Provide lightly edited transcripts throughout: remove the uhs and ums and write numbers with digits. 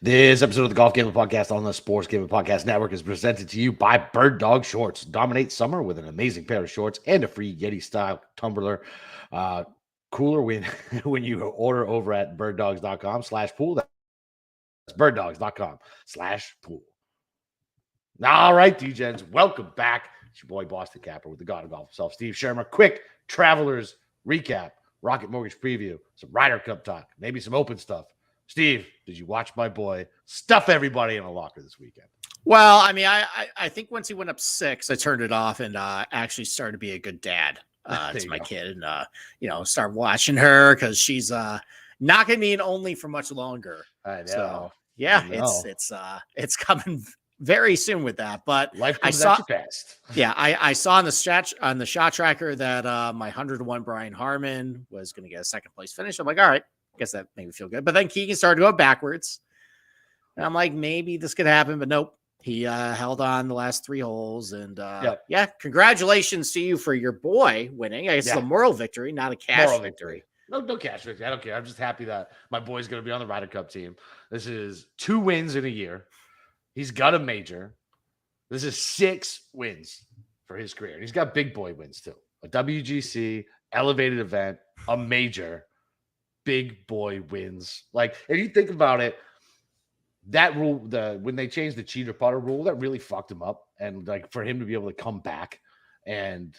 This episode of the Golf Gambling Podcast on the Sports Gambling Podcast Network is presented to you by Bird Dog Shorts. Dominate summer with an amazing pair of shorts and a free Yeti-style tumbler cooler when you order over at birddogs.com/pool. That's birddogs.com/pool. All right, D-Gens, welcome back. It's your boy, Boston Capper, with the God of Golf himself, Steve Schirmer. Quick Travelers recap, Rocket Mortgage preview, some Ryder Cup talk, maybe some open stuff. Steve, did you watch my boy stuff everybody in a locker this weekend? Well, I mean, I think once he went up 6, I turned it off and actually started to be a good dad to my kid, and start watching her because she's not going to be an only for much longer. I know. So yeah, it's coming very soon with that. But Life comes at you fast. Yeah, I saw on the shot tracker that my 101 Brian Harmon was going to get a second place finish. I'm like, all right. Guess that made me feel good. But then Keegan started to go backwards. And I'm like, maybe this could happen, but nope. He held on the last 3 holes. And yeah, congratulations to you for your boy winning. I guess it's a moral victory, not a cash victory. No cash victory. I don't care. I'm just happy that my boy's going to be on the Ryder Cup team. This is 2 wins in a year. He's got a major. This is 6 wins for his career. And he's got big boy wins too. A WGC, elevated event, a major. Big boy wins. Like, if you think about it, that rule, when they changed the cheater putter rule, that really fucked him up. And like, for him to be able to come back, and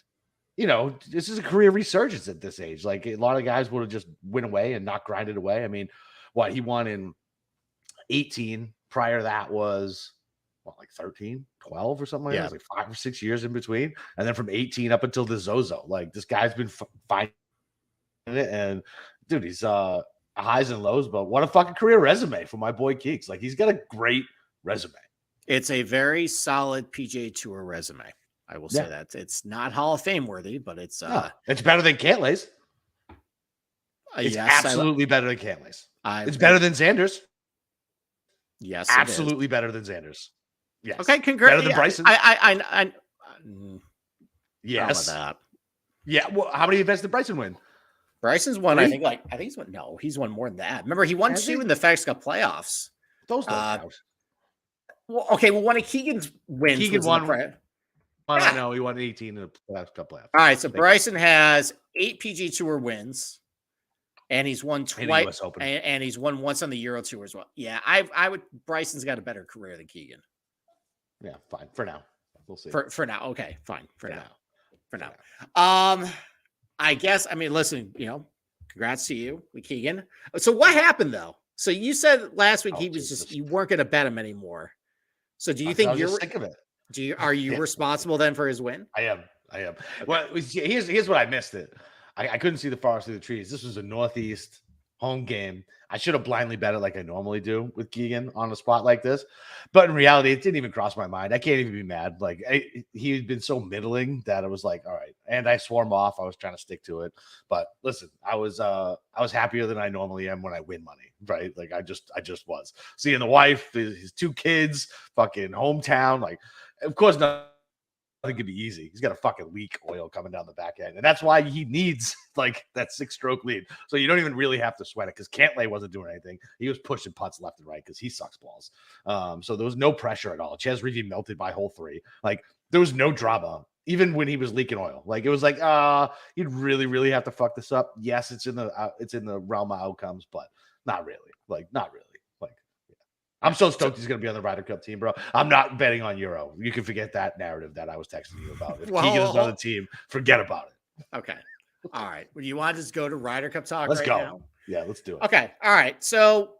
this is a career resurgence at this age. Like, a lot of guys would have just went away and not grinded away. I mean, what he won in 18. Prior to that was like 13, 12 or something like that. It was like 5 or 6 years in between. And then from 18 up until the Zozo, like, this guy's been finding it. And dude, he's highs and lows, but what a fucking career resume for my boy Keeks. Like, he's got a great resume. It's a very solid PGA Tour resume. I will say that. It's not Hall of Fame worthy, but it's better than Cantlay's. It's absolutely better than Cantlay's. It's better than Xander's. Yes, absolutely better than Xander's. Yes. Okay, congrats. Better than Bryson. Yes. Yeah. Well, how many events did Bryson win? Bryson's won, 3? I think he's won. No, he's won more than that. Remember, he won 2 in the FedEx Cup playoffs. Those don't count. Well, okay. Well, one of Keegan's wins. Keegan won. I know he won 18 in the FedEx Cup playoffs. All right, so Bryson has 8 PGA Tour wins, and he's won twice. And he's won once on the Euro Tour as well. Yeah, I would. Bryson's got a better career than Keegan. Yeah, fine for now. We'll see. For now, okay, fine for now. I guess, listen, congrats to you with Keegan. So what happened though? So you said last week you weren't going to bet him anymore. So do you think you're sick of it? Are you responsible then for his win? I am. Well, here's what I missed it. I couldn't see the forest through the trees. This was a Northeast home game. I should have blindly bet it like I normally do with Keegan on a spot like this. But in reality, it didn't even cross my mind. I can't even be mad. Like, he had been so middling that it was like, all right. And I swore him off. I was trying to stick to it. But listen, I was happier than I normally am when I win money, right? Like, I just was. Seeing the wife, his 2 kids, fucking hometown. Like, of course, nothing could be easy. He's got a fucking leak oil coming down the back end. And that's why he needs like that 6-stroke lead. So you don't even really have to sweat it, because Cantlay wasn't doing anything. He was pushing putts left and right because he sucks balls. So there was no pressure at all. Ches Reavie melted by hole 3. Like, there was no drama, even when he was leaking oil. Like, it was like, you'd really, really have to fuck this up. Yes, it's in the realm of outcomes, but not really. Like, not really. I'm so stoked he's going to be on the Ryder Cup team, bro. I'm not betting on Euro. You can forget that narrative that I was texting you about. If Keegan is on the team, forget about it. Okay. All right. Well, you want to just go to Ryder Cup talk Let's go. now? Yeah, let's do it. Okay. All right. So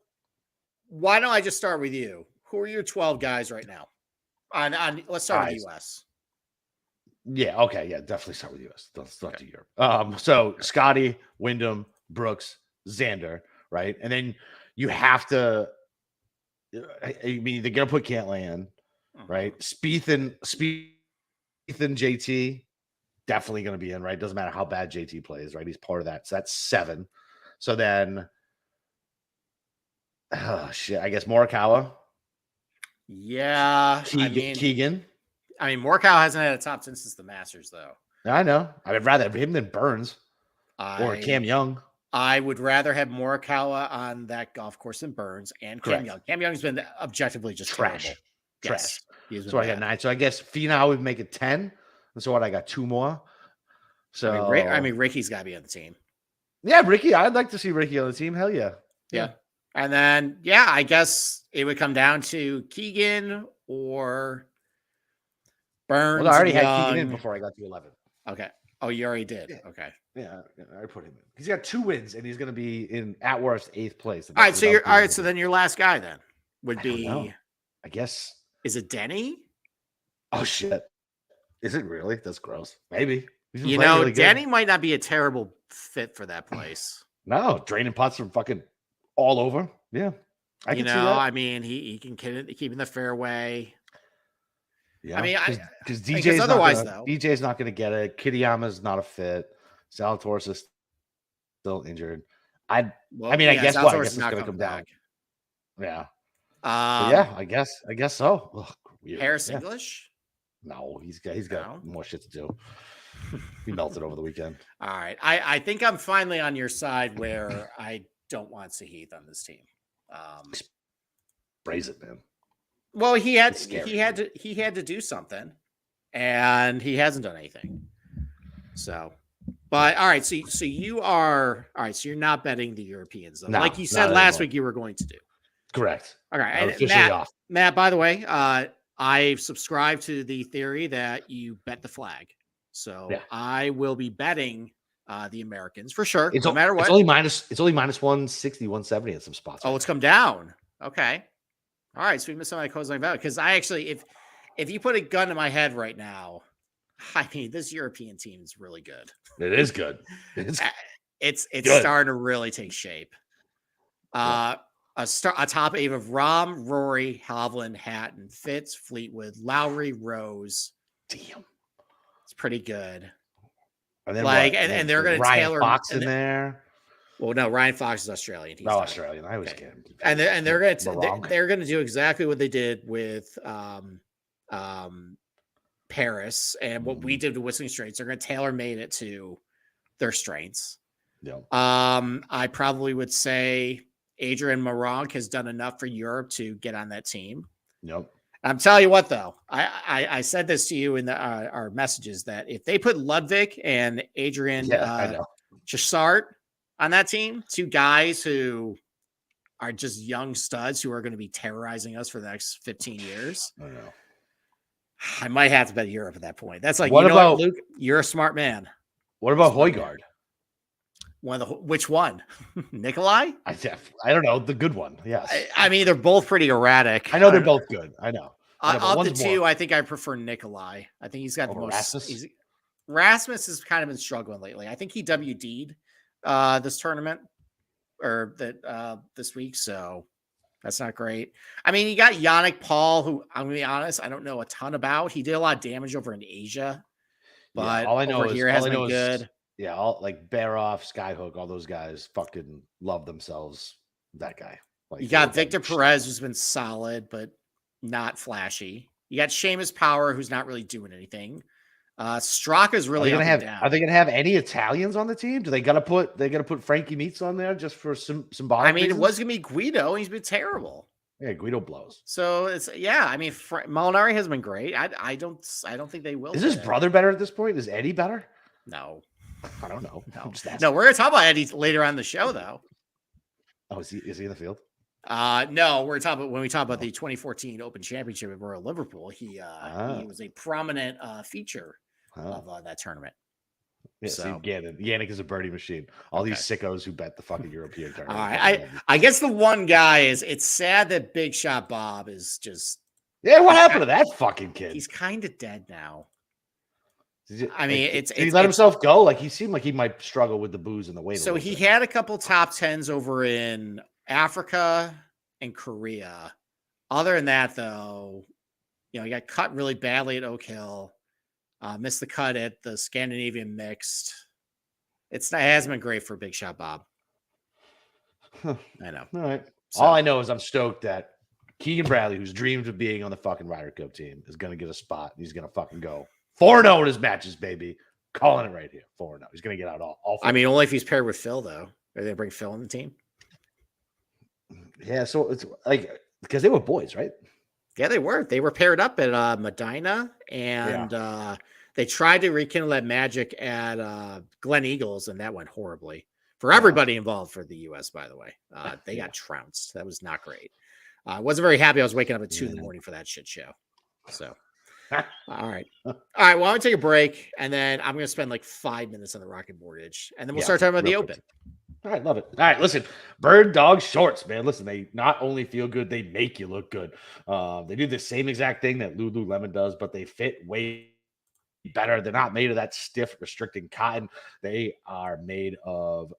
why don't I just start with you? Who are your 12 guys right now? Let's start with U.S. Yeah. Okay. Yeah. Definitely start with U.S. Let's start to Europe. So Scotty, Wyndham, Brooks, Xander, right? And then you have to. I mean, they're gonna put Cantlay in, right? Spieth and JT definitely gonna be in, right? Doesn't matter how bad JT plays, right? He's part of that. So that's 7. So then, I guess Morikawa. Yeah, Keegan. Morikawa hasn't had a top 10 since the Masters, though. I know. I'd rather have him than Burns or Cam Young. I would rather have Morikawa on that golf course than Burns and Cam Correct. Young. Cam Young's been objectively just Trash. terrible. Trash. Yes, he's been So I got bad. 9. So I guess Finau would make it 10. And so what? I got 2 more. So I mean, Ricky's got to be on the team. yeah, Ricky. I'd like to see Ricky on the team. Hell yeah. Yeah. And then, yeah, I guess it would come down to Keegan or Burns. Well, I already and had Keegan in Young. before I got to 11. Okay. Oh, you already did. Yeah. Okay. Yeah, I put him in. He's got 2 wins, and he's going to be in at worst 8th place. All right. So you're all right. So then your last guy then would be. I guess. Is it Denny? Oh shit! Is it really? That's gross. Maybe. You know, really Denny might not be a terrible fit for that place. No, draining putts from fucking all over. Yeah, I can see that. I mean, he can keep in the fairway. Yeah, I mean, because DJ's otherwise though, DJ's not going to get it. Kitayama's not a fit. Zalatoris is still injured. I guess it's going to come back. Yeah. Yeah, I guess so. Ugh, Harris English? No, he's got more shit to do. He melted over the weekend. All right. I think I'm finally on your side where I don't want Sahith on this team. Praise it, man. Well, he had to do something, and he hasn't done anything. So, but all right. So you are all right. So you're not betting the Europeans, though, like you said last week you were going to do. Correct. All right. And Matt, by the way, I subscribe to the theory that you bet the flag. So I will be betting the Americans for sure. No matter what. It's only minus 160, 170 at some spots. Oh, it's come down. Okay. All right. So we missed somebody closing value. Because I actually, if you put a gun to my head right now, I mean, this European team is really good. It is good. It's starting to really take shape. A top 8 of Rahm, Rory, Hovland, Hatton, Fitz, Fleetwood, Lowry, Rose. Damn, it's pretty good. And then and they're going to tailor Fox in there. Well, no, Ryan Fox is Australian. He's Australian. I always get him. And they're going to do exactly what they did with Paris and what we did with Whistling Straits. They're going to tailor made it to their strengths. Yeah. I probably would say Adrian Moronk has done enough for Europe to get on that team. Yep. I'm telling you what, though, I said this to you in our messages that if they put Ludwig and Adrian Chassart on that team, 2 guys who are just young studs who are going to be terrorizing us for the next 15 years. I know. I might have to bet Europe at that point. That's like, Luke, you're a smart man. What about Højgaard? Which one? Nikolai? I don't know. The good one. Yes. I mean, they're both pretty erratic. I know they're both good. I know. Of the 2, I think I prefer Nikolai. I think he's got the most. Rasmus has kind of been struggling lately. I think he WD'd this tournament or this week. So that's not great. I mean, you got Yannick Paul, who I'm going to be honest, I don't know a ton about. He did a lot of damage over in Asia, but all I know over here hasn't been good. Yeah, all like Baroff, Skyhook, all those guys fucking love themselves. That guy. You got Victor Perez, who's been solid, but not flashy. You got Seamus Power, who's not really doing anything. Straka's really up and down. Are they gonna have any Italians on the team? Do they gotta put Frankie Meats on there just for symbolic? I mean, reasons? It was gonna be Guido. He's been terrible. Yeah, Guido blows. So it's I mean, Molinari has been great. I don't think they will. Is his brother better at this point? Is Eddie better? No. I don't know. No, we're gonna talk about Eddie later on the show, though. Oh, is he in the field? No, we're talking about when we talk about the 2014 Open Championship at Royal Liverpool. He was a prominent feature of that tournament. Yeah, so Yannick is a birdie machine. All these sickos who bet the fucking European tournament. All right, I guess the one guy is. It's sad that Big Shot Bob is just. Yeah, what happened to that fucking kid? He's kind of dead now. I mean, did he let himself go? Like he seemed like he might struggle with the booze and the weight. So he had a couple top 10s over in Africa and Korea. Other than that, though, he got cut really badly at Oak Hill. Missed the cut at the Scandinavian Mixed. It hasn't been great for Big Shot Bob. Huh. I know. All right. So, all I know is I'm stoked that Keegan Bradley, who's dreamed of being on the fucking Ryder Cup team, is going to get a spot. He's going to fucking go 4-0 in his matches, baby. Calling it right here. 4-0. He's going to get out all 4. I mean, only if he's paired with Phil, though. Are they gonna bring Phil on the team? Yeah, so it's like because they were boys, right? Yeah, they were. They were paired up at Medina, and they tried to rekindle that magic at Glen Eagles, and that went horribly for everybody involved for the U.S., by the way. They got trounced. That was not great. I wasn't very happy. I was waking up at 2 in the morning for that shit show. So, all right. Well, I want to take a break, and then I'm going to spend like 5 minutes on the Rocket Mortgage, and then we'll start talking about the Open. All right, love it. All right, listen, Bird Dog shorts, man. Listen, they not only feel good, they make you look good. They do the same exact thing that Lululemon does, but they fit way better. They're not made of that stiff, restricting cotton. They are made of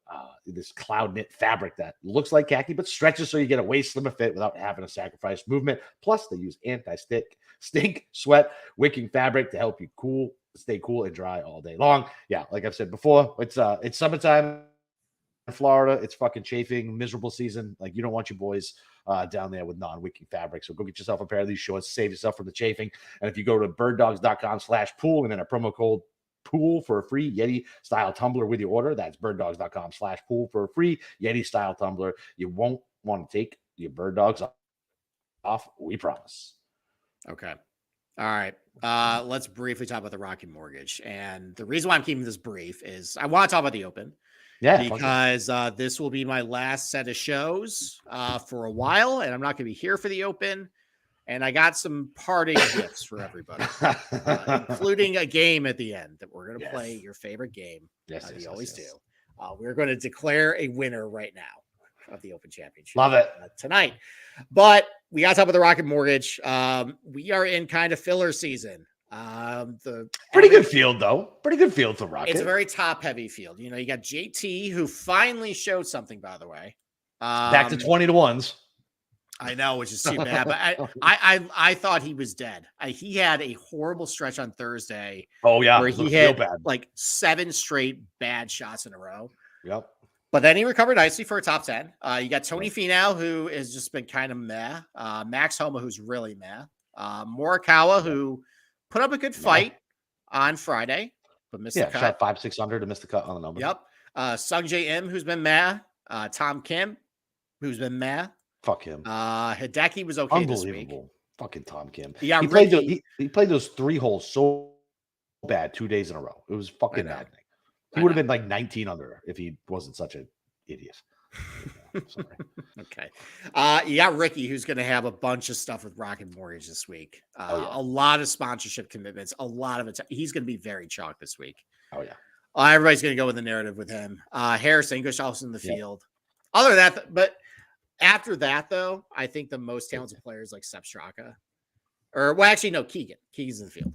this cloud knit fabric that looks like khaki, but stretches so you get a way slimmer fit without having to sacrifice movement. Plus, they use stink, sweat, wicking fabric to help you stay cool and dry all day long. Yeah, like I've said before, it's summertime in Florida. It's fucking chafing, miserable season. Like, you don't want your boys down there with non-wicking fabric. So go get yourself a pair of these shorts, save yourself from the chafing. And if you go to birddogs.com/pool and then a promo code pool for a free Yeti style tumbler with your order, that's birddogs.com/pool for a free Yeti style tumbler. You won't want to take your Bird Dogs off. We promise. Okay. All right. Let's briefly talk about the Rocket Mortgage. And the reason why I'm keeping this brief is I want to talk about the Open. Yeah, because this will be my last set of shows for a while, and I'm not going to be here for the Open. And I got some parting gifts for everybody, including a game at the end that we're going to play your favorite game. Yes, you always do. We're going to declare a winner right now of the Open Championship. Love it. Tonight. But we got to talk about the Rocket Mortgage. We are in kind of filler season. Pretty good field though. Pretty good field for Rocket. It's a very top heavy field. You know, you got JT who finally showed something, by the way. Back to 20-1s. I know, which is too bad. But I thought he was dead. He had a horrible stretch on Thursday. Oh yeah, where he hit like 7 straight bad shots in a row. Yep. But then he recovered nicely for a top 10. You got Tony Finau, who has just been kind of meh. Max Homa, who's really meh. Morikawa, who put up a good fight on Friday, but missed the cut. Shot 5-6 under to miss the cut on the number. Yep. Sung J M, who's been meh. Tom Kim, who's been meh. Fuck him. Hideki was okay this week. Fucking Tom Kim. Yeah, he played those 3 holes so bad 2 days in a row. It was fucking maddening. He would have been like 19 under if he wasn't such an idiot. Sorry. Okay. You got Ricky, who's going to have a bunch of stuff with Rocket Mortgage this week. A lot of sponsorship commitments. A lot of it. He's going to be very chalk this week. Oh, yeah. Everybody's going to go with the narrative with him. Harris English also in the field. Other than that, but after that, though, I think the most talented players like Sepp Straka. Actually, no, Keegan. Keegan's in the field.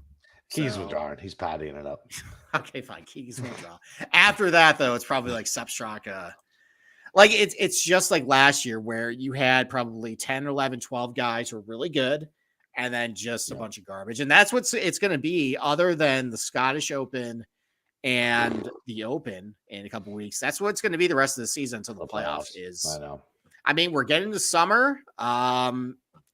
Keegan's withdrawing. He's pattying it up. Okay, fine. Keegan's withdraw. After that, though, it's probably like Sepp Straka. Like it's just like last year where you had probably 10, 11, 12 guys who are really good and then just a bunch of garbage. And that's what it's going to be other than the Scottish Open and the Open in a couple of weeks. That's what it's going to be the rest of the season until the playoff is. I know. I mean, we're getting to summer.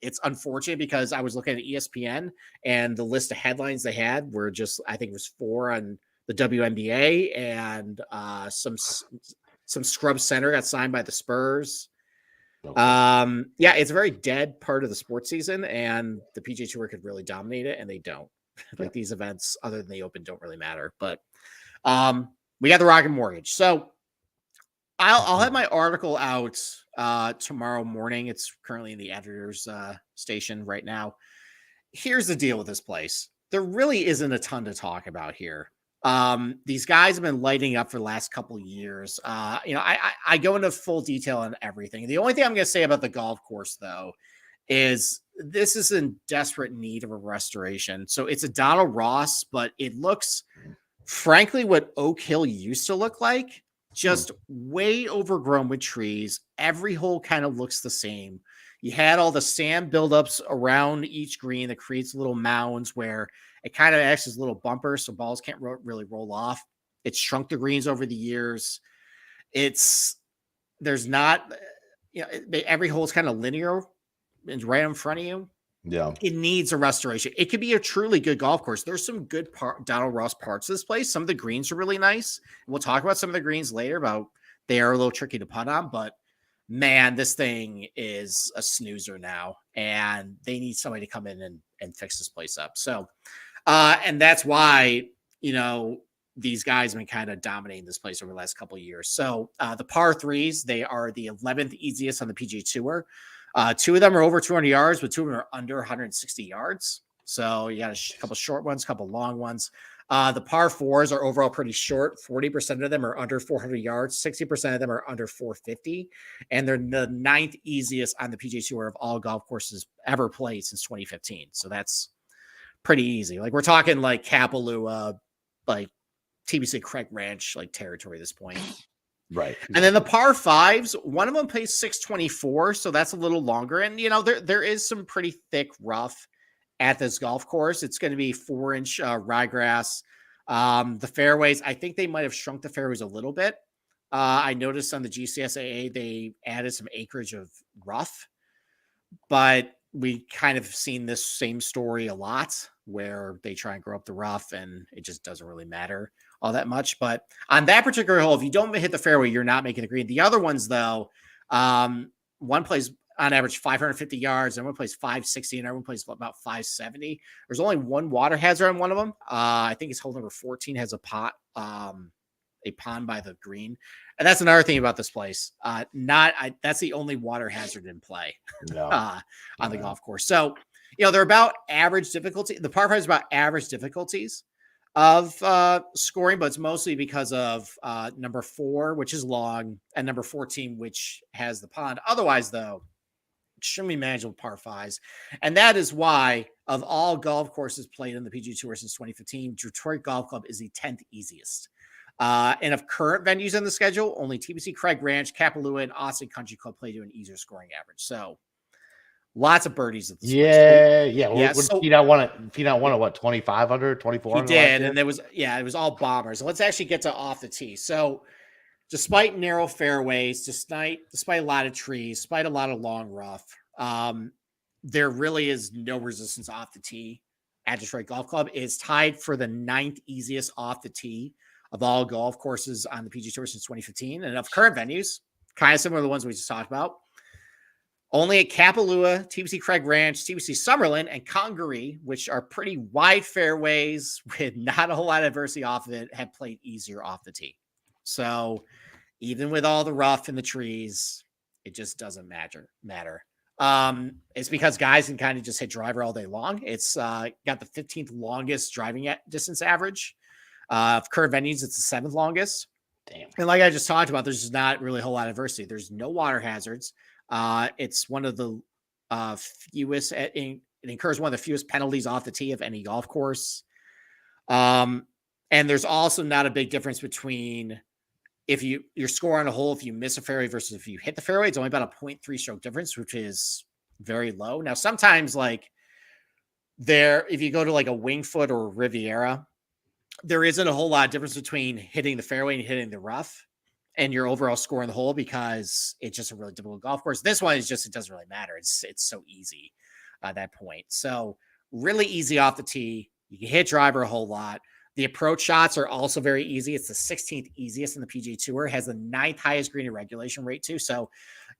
It's unfortunate because I was looking at ESPN and the list of headlines they had were just, I think it was 4 on the WNBA and some scrub center got signed by the Spurs. Okay. It's a very dead part of the sports season, and the PGA Tour could really dominate it, and they don't. Like these events, other than the Open, don't really matter. But we got the Rocket Mortgage, so I'll have my article out tomorrow morning. It's currently in the editor's station right now. Here's the deal with this place: there really isn't a ton to talk about here. These guys have been lighting up for the last couple of years. I go into full detail on everything. The only thing I'm going to say about the golf course, though, is this is in desperate need of a restoration. So it's a Donald Ross, but it looks, frankly, what Oak Hill used to look like, just way overgrown with trees. Every hole kind of looks the same. You had all the sand buildups around each green that creates little mounds where it kind of acts as little bumpers so balls can't really roll off. It's shrunk the greens over the years. There's not, every hole is kind of linear and right in front of you. Yeah. It needs a restoration. It could be a truly good golf course. There's some good Donald Ross parts of this place. Some of the greens are really nice. We'll talk about some of the greens later about They are a little tricky to putt on, but man, this thing is a snoozer now, and they need somebody to come in and fix this place up. So, and that's why, these guys have been kind of dominating this place over the last couple of years. So the par threes, they are the 11th easiest on the PGA Tour. 2 of them are over 200 yards, but 2 of them are under 160 yards. So you got a couple short ones, a couple long ones. The par fours are overall pretty short. 40% of them are under 400 yards. 60% of them are under 450. And they're the 9th easiest on the PGA Tour of all golf courses ever played since 2015. So that's pretty easy. Like we're talking like Kapalua, like TBC Craig Ranch, like territory at this point. Right. And then the par fives, one of them plays 624. So that's a little longer. And, there is some pretty thick rough at this golf course. It's going to be 4-inch ryegrass. The fairways, I think they might have shrunk the fairways a little bit. I noticed on the GCSAA, they added some acreage of rough, but we kind of seen this same story a lot where they try and grow up the rough and it just doesn't really matter all that much. But on that particular hole, if you don't hit the fairway, you're not making the green. The other ones though, one plays on average 550 yards, and one plays 560, and everyone plays about 570. There's only one water hazard on one of them. I think it's hole number 14 has a pond by the green. And that's another thing about this place. That's the only water hazard in play on the golf course. So, they're about average difficulty. The par five is about average difficulties of scoring, but it's mostly because of number 4, which is long, and number 14, which has the pond. Otherwise, though, extremely manageable par fives. And that is why, of all golf courses played in the PGA Tour since 2015, Detroit Golf Club is the 10th easiest. And of current venues on the schedule, only TBC Craig Ranch, Kapalua, and Austin Country Club play to an easier scoring average. So lots of birdies at this place. So Finau won it, what, 2,500, 2,400? He did, and it was all bombers. Let's actually get to off the tee. So despite narrow fairways, despite a lot of trees, despite a lot of long rough, there really is no resistance off the tee at Detroit Golf Club. It's tied for the 9th easiest off the tee of all golf courses on the PGA Tour since 2015. And of current venues, kind of similar to the ones we just talked about, only at Kapalua, TBC Craig Ranch, TBC Summerlin, and Congaree, which are pretty wide fairways with not a whole lot of adversity off of it, have played easier off the tee. So even with all the rough in the trees, it just doesn't matter. It's because guys can kind of just hit driver all day long. It's got the 15th longest driving distance average. Of current venues, it's the 7th longest. Damn. And like I just talked about, there's just not really a whole lot of adversity. There's no water hazards. It's one of the fewest. It incurs one of the fewest penalties off the tee of any golf course. And there's also not a big difference between if your score on a hole, if you miss a fairway versus if you hit the fairway. It's only about a 0.3 stroke difference, which is very low. Now, sometimes if you go to like a Winged Foot or Riviera, there isn't a whole lot of difference between hitting the fairway and hitting the rough and your overall score in the hole because it's just a really difficult golf course. This one is just, it doesn't really matter. It's so easy at that point. So really easy off the tee. You can hit driver a whole lot. The approach shots are also very easy. It's the 16th easiest in the PGA Tour. It has the 9th highest green and regulation rate too. So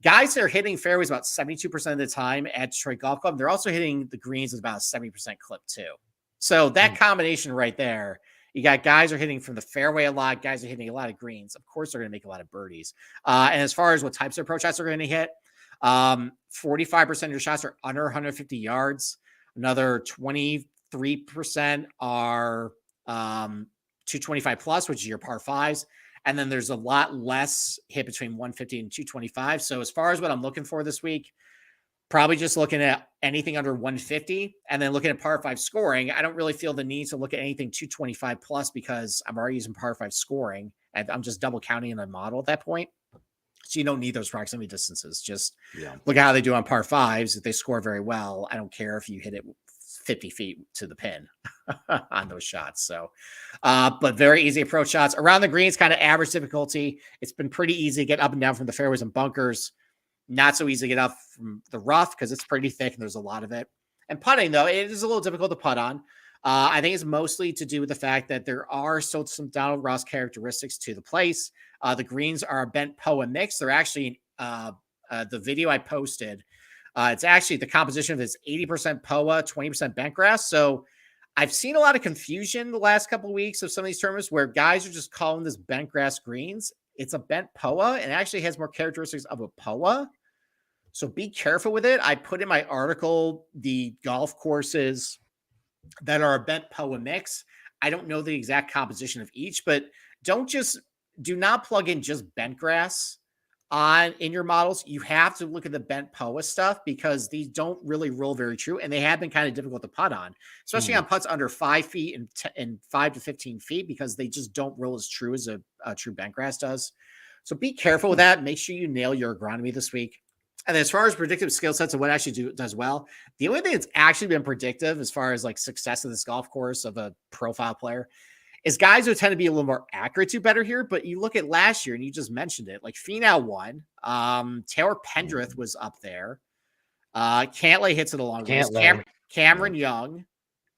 guys that are hitting fairways about 72% of the time at Detroit Golf Club, they're also hitting the greens with about a 70% clip too. So that combination right there, you got guys are hitting from the fairway a lot. Guys are hitting a lot of greens. Of course, they're going to make a lot of birdies. And as far as what types of approach shots are going to hit, 45% of your shots are under 150 yards. Another 23% are 225 plus, which is your par fives. And then there's a lot less hit between 150 and 225. So as far as what I'm looking for this week, probably just looking at anything under 150 and then looking at par 5 scoring. I don't really feel the need to look at anything 225 plus because I'm already using par 5 scoring and I'm just double counting in the model at that point. So you don't need those proximity distances. Just look at how they do on par 5s. If they score very well, I don't care if you hit it 50 feet to the pin on those shots. So, but very easy approach shots around the greens, kind of average difficulty. It's been pretty easy to get up and down from the fairways and bunkers. Not so easy to get up from the rough because it's pretty thick and there's a lot of it. And putting, though, it is a little difficult to putt on. I think it's mostly to do with the fact that there are still some Donald Ross characteristics to the place. The greens are a bent POA mix. They're actually the video I posted. It's actually the composition of this 80% POA, 20% bent grass. So I've seen a lot of confusion the last couple of weeks of some of these tournaments where guys are just calling this bent grass greens. It's a bent POA and it actually has more characteristics of a POA. So be careful with it. I put in my article the golf courses that are a bent POA mix. I don't know the exact composition of each, but do not plug in just bent grass in your models. You have to look at the bent POA stuff because these don't really roll very true. And they have been kind of difficult to putt on, especially on putts under 5 feet and 5 to 15 feet, because they just don't roll as true as a true bent grass does. So be careful with that. Make sure you nail your agronomy this week. And as far as predictive skill sets and what actually does well, the only thing that's actually been predictive as far as like success of this golf course of a profile player is guys who tend to be a little more accurate to better here. But you look at last year and you just mentioned it, like Finau won. Taylor Pendrith was up there. Cantlay hits it a long way. Cameron Young,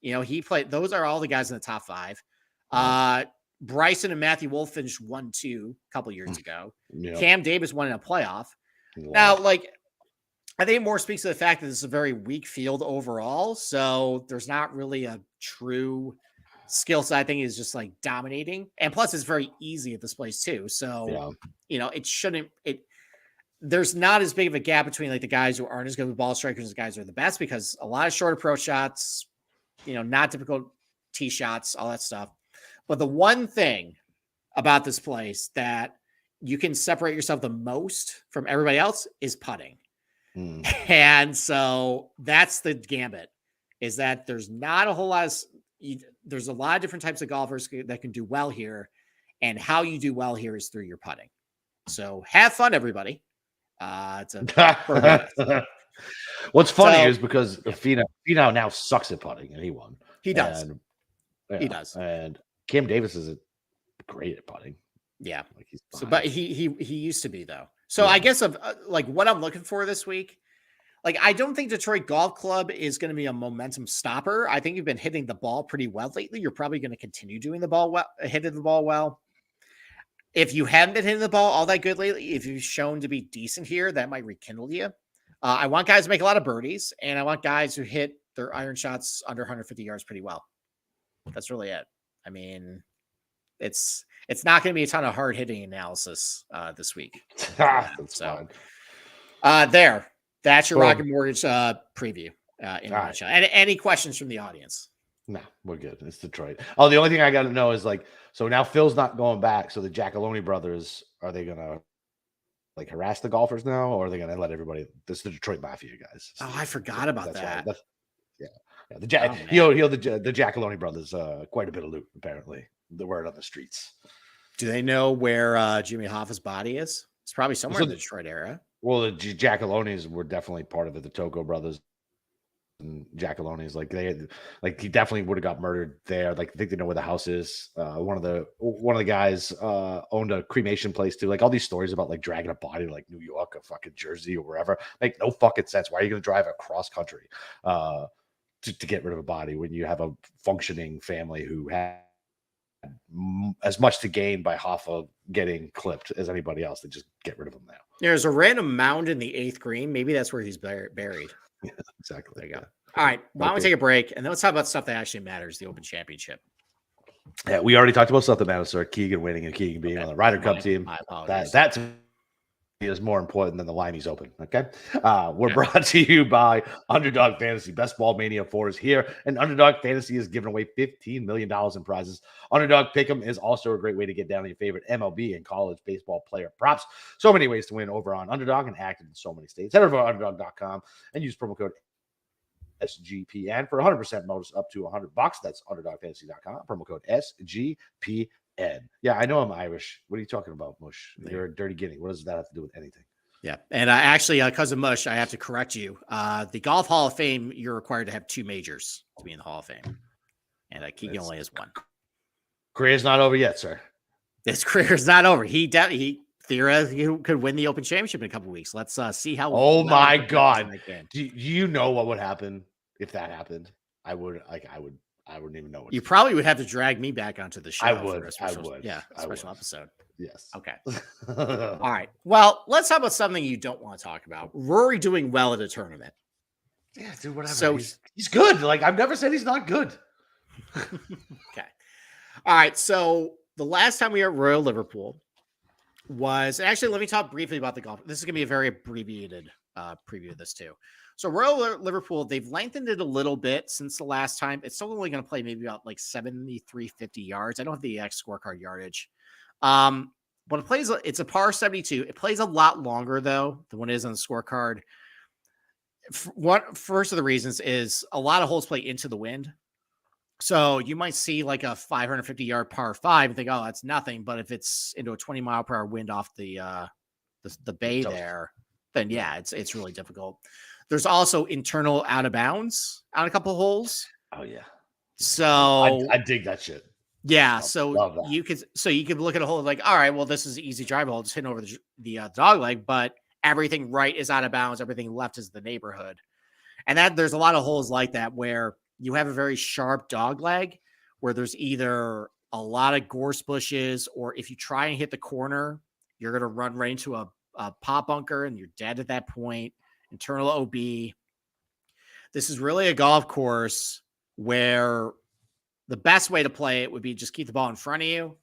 he played. Those are all the guys in the top 5. Bryson and Matthew Wolf finished 1-2 a couple years ago. Yep. Cam Davis won in a playoff. Wow. Now, I think it more speaks to the fact that this is a very weak field overall. So there's not really a true skill set. I think is just like dominating. And plus it's very easy at this place too. So, there's not as big of a gap between like the guys who aren't as good with ball strikers and the guys who are the best, because a lot of short approach shots, not difficult tee shots, all that stuff. But the one thing about this place that you can separate yourself the most from everybody else is putting. And so that's the gambit, is that there's not a whole lot of, there's a lot of different types of golfers that can do well here. And how you do well here is through your putting. So have fun, everybody. What's funny is because Finau now sucks at putting and he won. He does. He does. And Cam Davis is great at putting. Yeah. But he used to be though. So I guess of what I'm looking for this week, I don't think Detroit Golf Club is going to be a momentum stopper. I think you've been hitting the ball pretty well lately. You're probably going to continue doing hitting the ball well. If you haven't been hitting the ball all that good lately, if you've shown to be decent here, that might rekindle you. I want guys to make a lot of birdies, and I want guys who hit their iron shots under 150 yards pretty well. That's really it. I mean, it's not going to be a ton of hard hitting analysis this week. That's your Rocket Mortgage preview. And any questions from the audience? No, we're good. It's Detroit. Oh, the only thing I got to know is so now Phil's not going back. So the Giacalone brothers, are they going to harass the golfers now, or are they going to let everybody? This is the Detroit Mafia guys. Oh, I forgot about that. The Giacalone brothers, quite a bit of loot apparently. The word on the streets. Do they know where Jimmy Hoffa's body is? It's probably somewhere in the Detroit area. Well, the Giacalones were definitely part of it. The Tocco brothers and Giacalones, he definitely would have got murdered there. I think they know where the house is. One of the guys owned a cremation place too. All these stories about dragging a body to New York or fucking Jersey or wherever make no fucking sense. Why are you going to drive across country to get rid of a body when you have a functioning family who had as much to gain by Hoffa getting clipped as anybody else? They just get rid of him now. There's a random mound in the 8th green. Maybe that's where he's buried. Yeah, exactly. There you go. All right. Why don't we take a break and then let's talk about stuff that actually matters, the Open Championship. Yeah, we already talked about stuff that matters, sir. Keegan winning and Keegan being on the Ryder Cup team. That is more important than the Limeys Open. Okay. We're brought to you by Underdog Fantasy. Best Ball Mania 4 is here, and Underdog Fantasy is giving away $15 million in prizes. Underdog Pick'em is also a great way to get down on your favorite MLB and college baseball player props. So many ways to win over on Underdog and active in so many states. Head over to underdog.com and use promo code SGPN for 100% bonus up to $100. That's underdogfantasy.com. Promo code SGPN. Yeah, I know I'm Irish. What are you talking about, Mush? You're a dirty guinea. What does that have to do with anything? Yeah. And actually, cousin Mush, I have to correct you. The Golf Hall of Fame, you're required to have 2 majors to be in the Hall of Fame. And Keegan only has 1. Career's not over yet, sir. His career's not over. He theoretically could win the Open Championship in a couple of weeks. Let's see how. Oh my God! Do you know what would happen if that happened? I would I wouldn't even know what You probably would have to drag me back onto the show. I would. For a special, I would. Yeah, a I special would. episode. Yes. Okay. All right. Well, let's talk about something you don't want to talk about. Rory doing well at a tournament. Yeah, dude, whatever. So he's good. Like, I've never said he's not good. Okay. All right. So the last time we were at Royal Liverpool was, and actually, let me talk briefly about the golf. This is going to be a very abbreviated preview of this too. So Royal Liverpool, they've lengthened it a little bit since the last time. It's still only going to play maybe about like 7,350 yards. I don't have the exact scorecard yardage. But it's a par 72. It plays a lot longer though than what it is on the scorecard. First of the reasons is a lot of holes play into the wind. So you might see like a 550 yard par 5 and think, oh, that's nothing. But if it's into a 20 mile per hour wind off the bay there, then yeah, it's really difficult. There's also internal out of bounds on a couple of holes. Oh yeah. So I dig that shit. Yeah. So you could look at a hole like, all right, well, this is an easy drive. I'll just hit over the dog leg, but everything right is out of bounds. Everything left is the neighborhood. And there's a lot of holes like that where you have a very sharp dog leg where there's either a lot of gorse bushes, or if you try and hit the corner, you're going to run right into a pot bunker and you're dead at that point. Internal OB. This is really a golf course where the best way to play it would be just keep the ball in front of you.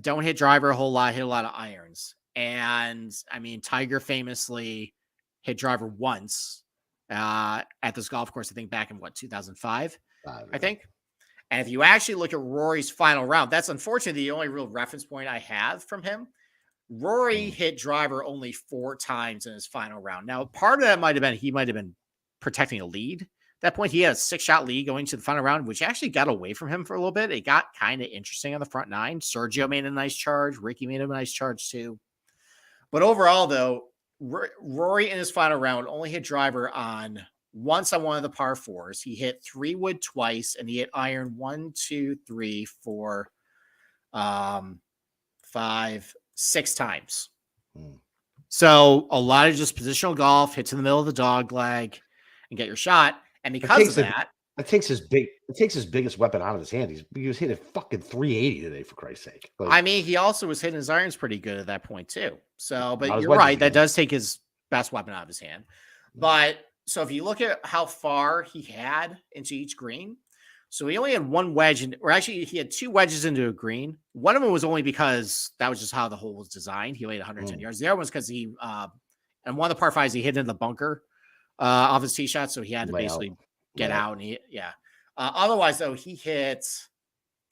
Don't hit driver a whole lot, hit a lot of irons. And I mean, Tiger famously hit driver once at this golf course, I think back in 2005, I think. And if you actually look at Rory's final round, that's unfortunately the only real reference point I have from him. Rory hit driver only 4 times in his final round. Now, part of that might have been he might have been protecting a lead. At that point, he had a 6-shot lead going to the final round, which actually got away from him for a little bit. It got kind of interesting on the front 9. Sergio made a nice charge. Ricky made a nice charge too. But overall, though, Rory in his final round only hit driver once on one of the par 4s. He hit 3 wood twice, and he hit iron 1, 2, 3, 4, 5, 6 times. So a lot of just positional golf, hits in the middle of the dog leg, and get your shot. And because of that, it takes his biggest weapon out of his hand. He was hitting fucking 380 today, for Christ's sake. Like, I mean, he also was hitting his irons pretty good at that point too. So, but you're right, that does take his best weapon out of his hand. But so if you look at how far he had into each green, so he only had 1 wedge, or actually he had 2 wedges into a green. One of them was only because that was just how the hole was designed. He laid 110 yards. The other one was because he, and one of the par 5s, he hit in the bunker off his tee shot. So he had to basically get out. And otherwise, though, he hit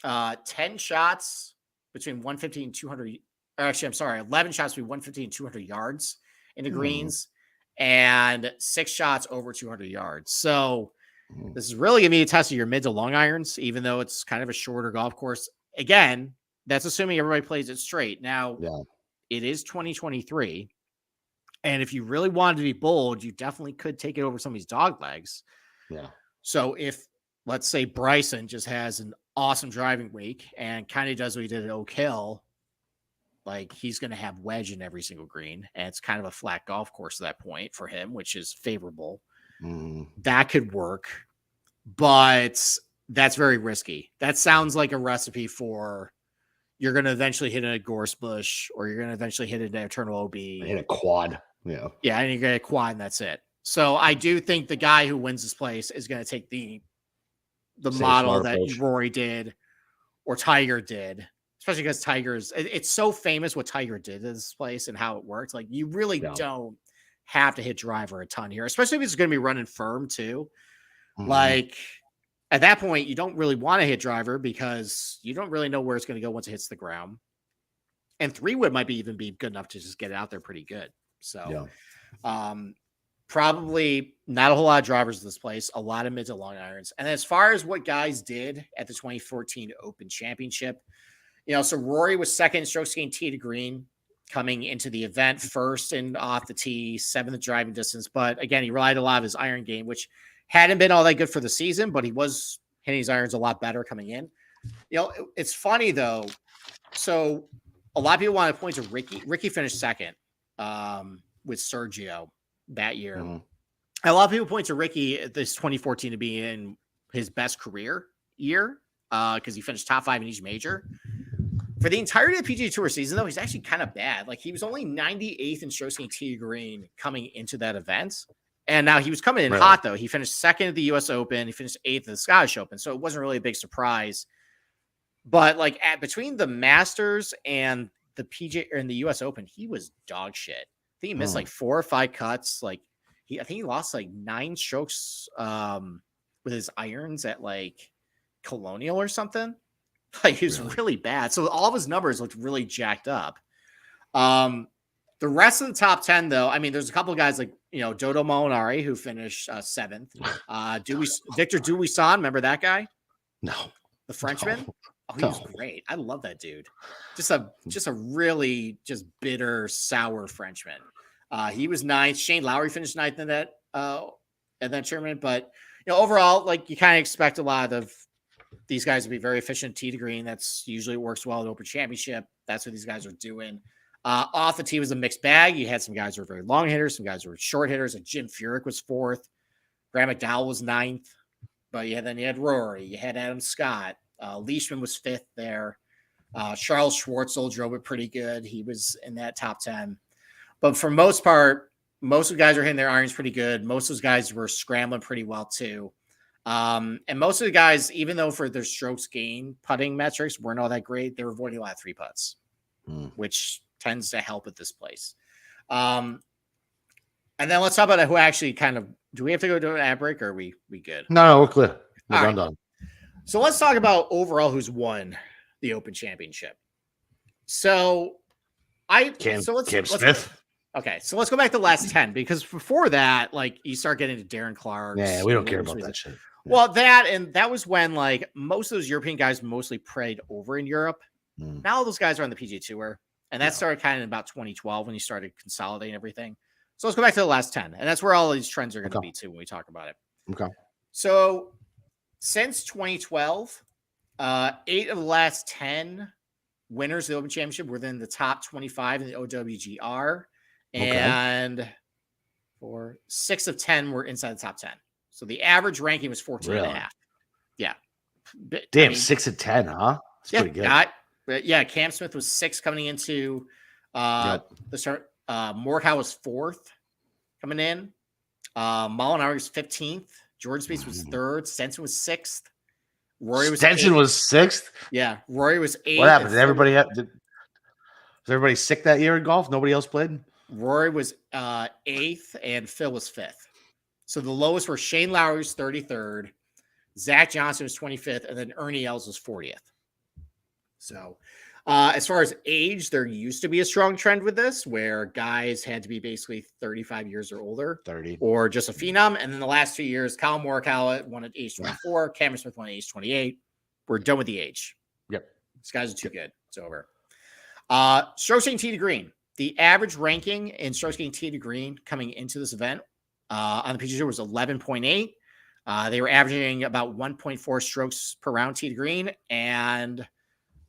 10 shots between 150 and 200. Or actually, I'm sorry, 11 shots between 150 and 200 yards into greens, and 6 shots over 200 yards. So this is really going to be a test of your mid to long irons, even though it's kind of a shorter golf course. Again, that's assuming everybody plays it straight. Now, it is 2023. And if you really wanted to be bold, you definitely could take it over some of these dog legs. Yeah. So if, let's say, Bryson just has an awesome driving week and kind of does what he did at Oak Hill, like he's going to have wedge in every single green. And it's kind of a flat golf course at that point for him, which is favorable. That could work, but that's very risky. That sounds like a recipe for you're going to eventually hit a gorse bush, or you're going to eventually hit an eternal OB. Hit a quad. Yeah. Yeah. And you're going to quad, and that's it. So I do think the guy who wins this place is going to take the model that Rory did or Tiger did, especially because it's so famous what Tiger did in this place and how it worked. Like, you really don't have to hit driver a ton here, especially if it's going to be running firm too. Like, at that point, you don't really want to hit driver because you don't really know where it's going to go once it hits the ground. And 3 wood might even be good enough to just get it out there pretty good. So, probably not a whole lot of drivers in this place, a lot of mid to long irons. And as far as what guys did at the 2014 Open Championship, so Rory was second in strokes gained tee to green coming into the event, first and off the tee, 7th driving distance. But again, he relied a lot of his iron game, which hadn't been all that good for the season, but he was hitting his irons a lot better coming in. It's funny though. So a lot of people want to point to Ricky. Ricky finished second with Sergio that year. A lot of people point to Ricky this 2014 to be in his best career year because he finished top 5 in each major. For the entirety of the PGA Tour season, though, he's actually kind of bad. Like, he was only 98th in stroke gained tee to green coming into that event. And now he was coming in hot, though. He finished 2nd at the U.S. Open. He finished 8th at the Scottish Open. So it wasn't really a big surprise. But, like, between the Masters and the PGA and the U.S. Open, he was dog shit. I think he missed, like, 4 or 5 cuts. Like, I think he lost, like, 9 strokes with his irons at, like, Colonial or something. Like, he was really bad. So all of his numbers looked really jacked up. The rest of the top 10, though, I mean, there's a couple of guys like, Dodo Molinari, who finished 7th. Victor Dubuisson, remember that guy? No. The Frenchman? No. Oh, he was great. I love that dude. Just a really just bitter, sour Frenchman. He was 9th. Shane Lowry finished 9th in that tournament. But, overall, like, you kind of expect a lot of these guys to be very efficient tee to green. That's usually works well at Open Championship. That's what these guys are doing. Off the tee was a mixed bag. You had some guys who were very long hitters, some guys who were short hitters. Like Jim Furyk was 4th. Graham McDowell was 9th. But then you had Rory. You had Adam Scott. Leishman was 5th there. Charles Schwartzel drove it pretty good. He was in that top 10. But for most part, most of the guys were hitting their irons pretty good. Most of those guys were scrambling pretty well too. And most of the guys, even though for their strokes gained putting metrics weren't all that great, they were avoiding a lot of 3 putts, which tends to help at this place. And then let's talk about who actually do we have to go to an ad break or are we good? No, we're clear. We're done. So let's talk about overall who's won the Open Championship. So Cam Smith. Okay, so let's go back to the last 10 because before that, like you start getting to Darren Clark. Yeah, we don't care about that shit. Well, that was when like most of those European guys mostly prayed over in Europe. Now all those guys are on the PGA Tour, and that started kind of in about 2012 when you started consolidating everything. So let's go back to the last 10, and that's where all these trends are going to be too when we talk about it. Okay. So since 2012, 8 of the last 10 winners of the Open Championship were within the top 25 in the OWGR, and 6 of 10 were inside the top 10. So the average ranking was 14.5. Yeah. Damn, 6 of 10, huh? That's pretty good. Cam Smith was 6 coming into the start. Morikawa was 4th coming in. Molinari was 15th. Jordan Spieth was 3rd. Stenson was 6th. Rory was Stenson 8th. was 6th? Yeah. Rory was 8th. What happened? Was everybody sick that year in golf? Nobody else played? Rory was 8th and Phil was 5th. So the lowest were Shane Lowry was 33rd. Zach Johnson was 25th. And then Ernie Els was 40th. So as far as age, there used to be a strong trend with this where guys had to be basically 35 years or older. 30. Or just a phenom. And then the last 2 years, Colin Morikawa won at age 24. Cameron Smith won at age 28. We're done with the age. Yep. These guys are too good. It's over. Strokes gained tee to green. The average ranking in strokes gained tee to green coming into this event on the PGA Tour was 11.8. They were averaging about 1.4 strokes per round tee to green. And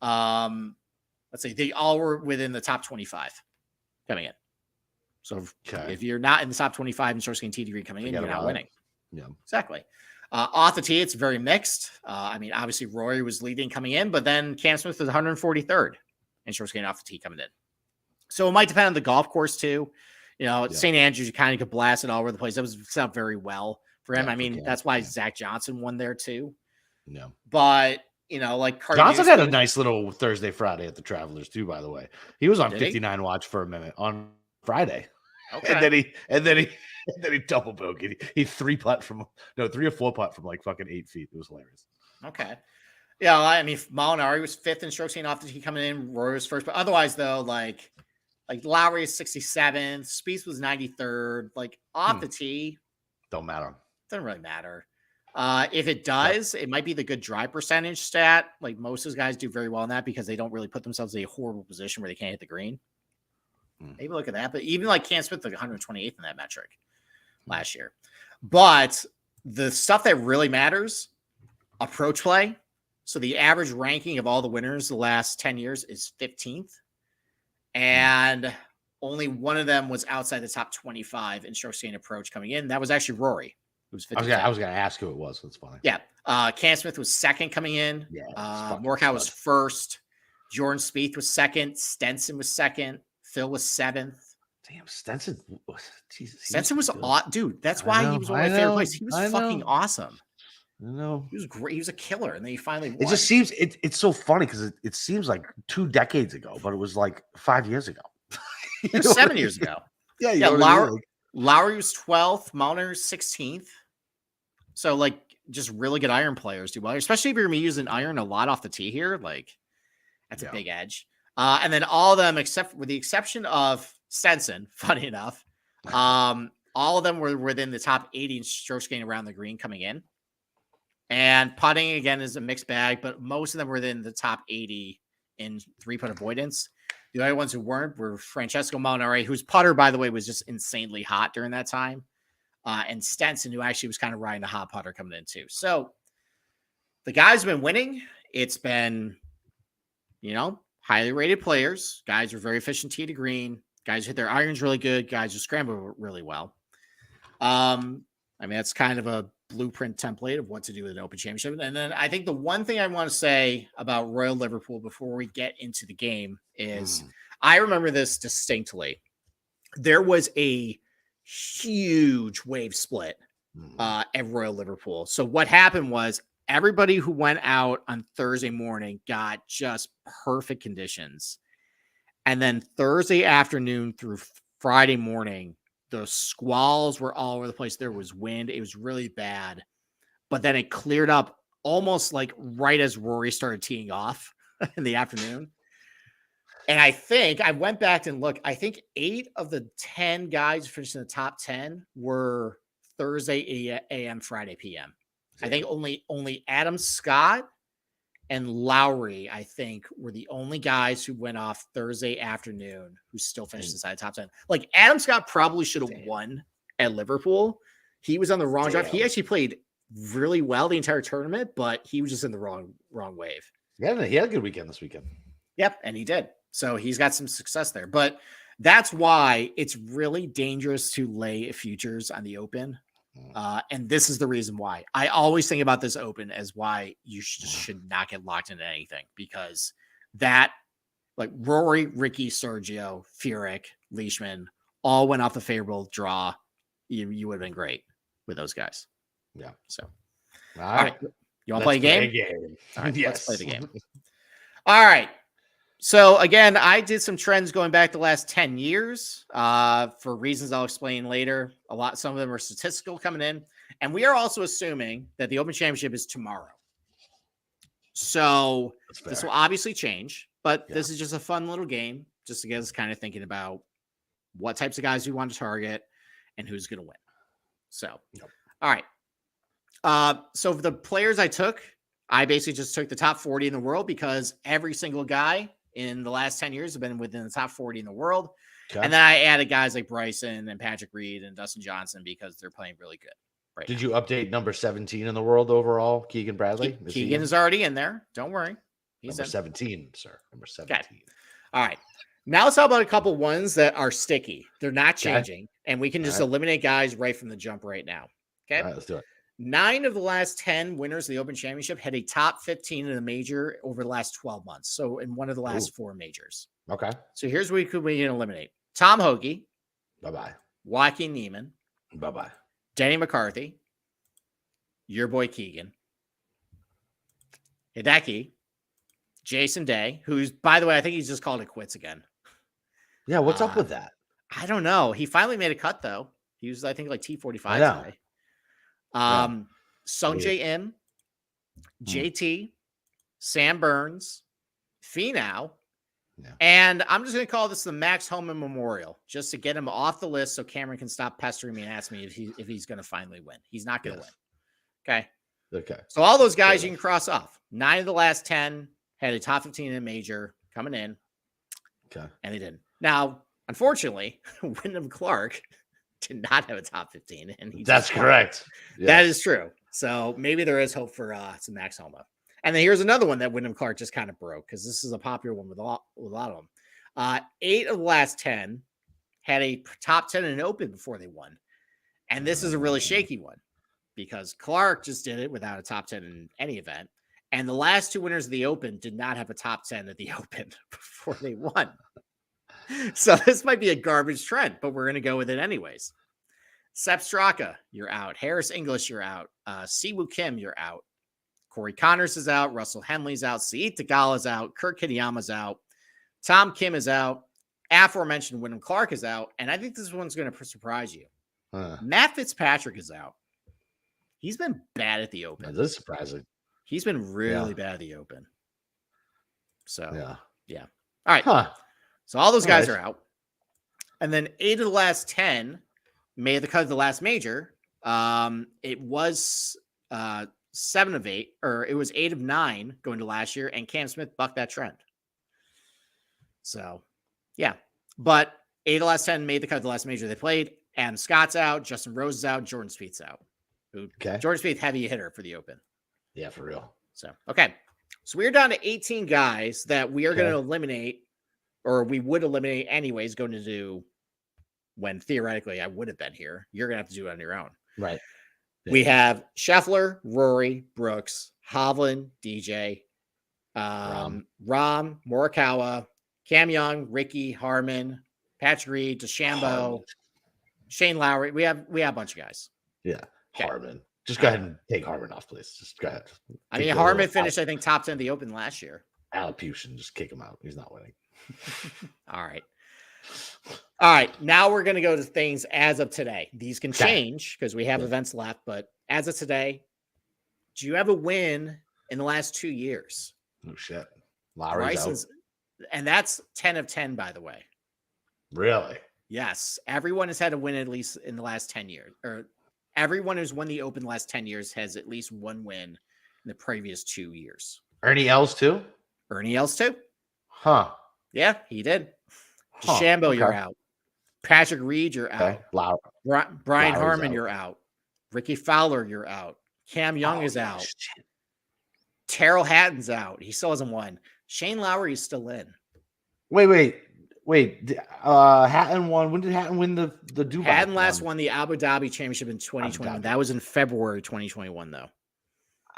let's see, they all were within the top 25 coming in. So if you're not in the top 25 in strokes gained tee to green coming in, you're not winning. Yeah, exactly. Off the tee, it's very mixed. I mean, obviously Rory was leading coming in, but then Cam Smith was 143rd in strokes gained off the tee coming in. So it might depend on the golf course too. St. Andrews, you kind of could blast it all over the place. That was set up very well for him. I mean, that's why Zach Johnson won there too. Yeah. But, like Johnson had a nice little Thursday, Friday at the Travelers too, by the way. He was on 59 watch for a minute on Friday. Okay. And then he double bogeyed. He 3 or 4 putt from like fucking 8 feet. It was hilarious. Okay. Yeah, I mean, Molinari was 5th in strokes gained off the tee coming in. Rory was 1st, but otherwise though, like Lowry is 67th, Spieth was 93rd. Like off the tee, don't matter. Doesn't really matter. If it does, it might be the good drive percentage stat. Like most of those guys do very well in that because they don't really put themselves in a horrible position where they can't hit the green. Maybe look at that. But even like Cam Smith, like 128th in that metric last year. But the stuff that really matters, approach play. So the average ranking of all the winners the last 10 years is 15th. And only one of them was outside the top 25 in strokes gained approach coming in. That was actually Rory. It was I 50. was gonna ask who it was. That's funny. Yeah. Cam Smith was second coming in. Yeah. Morikawa was first. Jordan Spieth was second. Stenson was second. Phil was seventh. Damn, Stenson. Jesus, Stenson was dude. That's I why know, he was one of my favorite plays. He was fucking awesome. I know. He was great. He was a killer, and then he finally won. It just seems it's so funny because it seems like 2 decades ago, but it was like 5 years ago. It was 7 years ago. Yeah, yeah. Lowry was 12th. Mauner 16th. So like, just really good iron players do well, especially if you're gonna be using iron a lot off the tee here. Like, that's a big edge. And then all of them, except with the exception of Stenson, funny enough, all of them were within the top 80 in strokes gained around the green coming in. And putting again is a mixed bag, but most of them were within the top 80 in 3-putt avoidance. The only ones who weren't were Francesco Molinari, whose putter, by the way, was just insanely hot during that time. And Stenson, who actually was kind of riding a hot putter coming in too. So the guys have been winning. It's been, highly rated players. Guys are very efficient tee to green. Guys hit their irons really good. Guys who scramble really well. That's kind of a blueprint template of what to do with an Open Championship. And then I think the one thing I want to say about Royal Liverpool before we get into the game is I remember this distinctly. There was a huge wave split at Royal Liverpool. So what happened was everybody who went out on Thursday morning got just perfect conditions. And then Thursday afternoon through Friday morning, the squalls were all over the place. There was wind. It was really bad. But then it cleared up almost like right as Rory started teeing off in the afternoon. And I went back and looked. I think 8 of the 10 guys finished in the top 10 were Thursday a.m., Friday p.m. I think only Adam Scott and Lowry, I think, were the only guys who went off Thursday afternoon who still finished inside the top 10. Like, Adam Scott probably should have won at Liverpool. He was on the wrong drive. He actually played really well the entire tournament, but he was just in the wrong wave. Yeah, he had a good weekend this weekend. Yep, and he did. So he's got some success there. But that's why it's really dangerous to lay futures on the Open. And this is the reason why. I always think about this Open as why you should not get locked into anything, because that, like Rory, Ricky, Sergio, Furyk, Leishman, all went off the favorable draw. You would have been great with those guys. Yeah. So, all right. You want to play a game? All right, yes. Let's play the game. All right. So again, I did some trends going back the last 10 years for reasons I'll explain later. Some of them are statistical coming in. And we are also assuming that the Open Championship is tomorrow. So this will obviously change, but this is just a fun little game just to get us kind of thinking about what types of guys we want to target and who's going to win. So, all right. So for the players I took, I basically just took the top 40 in the world because every single guy in the last 10 years have been within the top 40 in the world. Okay. And then I added guys like Bryson and Patrick Reed and Dustin Johnson because they're playing really good. Right. Did you update number 17 in the world overall, Keegan Bradley? Keegan is already in there. Don't worry. He's number 17, sir. Number 17. Okay. All right. Now let's talk about a couple ones that are sticky. They're not changing. And we can just eliminate guys right from the jump right now. Okay. All right, let's do it. 9 of the last 10 winners of the Open Championship had a top 15 in a major over the last 12 months. So in one of the last 4 majors. Okay. So here's what we can eliminate. Tom Hoagie. Bye-bye. Joaquin Niemann. Bye-bye. Denny McCarthy. Your boy Keegan. Hideki. Jason Day, who's, by the way, I think he's just called it quits again. Yeah, what's up with that? I don't know. He finally made a cut, though. He was, I think, like T45 today. Sungjae Im, JT, Sam Burns, Finau, and I'm just going to call this the Max Homa Memorial, just to get him off the list so Cameron can stop pestering me and ask me if he's going to finally win. He's not going to win. Okay. So all those guys you can cross off. 9 of the last 10 had a top 15 in a major coming in. Okay. And they didn't. Now, unfortunately, Wyndham Clark did not have a top 15. And that's correct. Yes. That is true. So maybe there is hope for some Max Homa. And then here's another one that Wyndham Clark just kind of broke, because this is a popular one with a lot of them. 8 of the last 10 had a top 10 in an Open before they won. And this is a really shaky one. because Clark just did it without a top 10 in any event. And the last 2 winners of the Open did not have a top 10 at the Open before they won. So this might be a garbage trend, but we're going to go with it anyways. Sepp Straka, you're out. Harris English, you're out. Siwoo Kim, you're out. Corey Connors is out. Russell Henley's out. Seiit Tagala's out. Kurt Kitayama's out. Tom Kim is out. Aforementioned Wyndham Clark is out. And I think this one's going to surprise you. Matt Fitzpatrick is out. He's been bad at the Open. That is surprising. He's been really bad at the Open. So, yeah. All right. Huh. So all those guys are out. And then 8 of the last 10 made the cut of the last major. It was 7 of 8, or it was 8 of 9 going to last year, and Cam Smith bucked that trend. So, yeah. But 8 of the last 10 made the cut of the last major they played. Adam Scott's out. Justin Rose is out. Jordan Spieth's out. Jordan Spieth, heavy hitter for the Open. Yeah, for real. So, okay. So we're down to 18 guys that we are going to eliminate, or we would eliminate anyways, going to do when theoretically I would have been here. You're going to have to do it on your own. Right. Yeah. We have Scheffler, Rory, Brooks, Hovland, DJ, Rahm, Morikawa, Cam Young, Ricky, Harmon, Patrick Reed, DeChambeau, Shane Lowry. We have a bunch of guys. Yeah. Okay. Harmon. Just go ahead and take Harmon off, please. Just go ahead. I mean, Harmon finished, I think, top 10 of the Open last year. Allocution, just kick him out. He's not winning. All right. Now we're going to go to things as of today. These can change because we have events left, but as of today, do you have a win in the last 2 years? Oh, shit. Lowry's out. And that's 10 of 10, by the way. Really? Yes. Everyone has had a win at least in the last 10 years, or everyone who's won the Open the last 10 years has at least one win in the previous 2 years. Ernie Els too? Ernie Els too. Huh. Yeah, he did. DeChambeau, you're out. Patrick Reed, you're out. Brian Harmon, you're out. Ricky Fowler, you're out. Cam Young is out. Shit. Terrell Hatton's out. He still hasn't won. Shane Lowry is still in. Wait. Hatton won. When did Hatton win the Dubai? Hatton last won the Abu Dhabi Championship in 2021. That was in February 2021, though.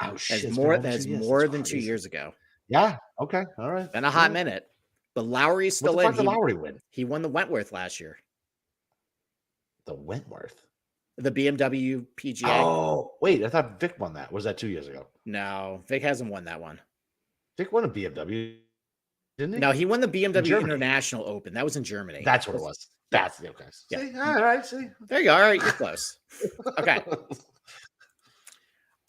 Oh shit! That's more than 2 years ago. Yeah. Okay. All right. Been a hot minute. But Lowry is still in. What the fuck did Lowry win? He won the Wentworth last year. The Wentworth? The BMW PGA. Oh, wait. I thought Vic won that. Was that 2 years ago? No, Vic hasn't won that one. Vic won a BMW, didn't he? No, he won the BMW International Open. That was in Germany. That's what it was. That's the okay. Yeah. See? All right. See? There you go. All right. You're close. Okay.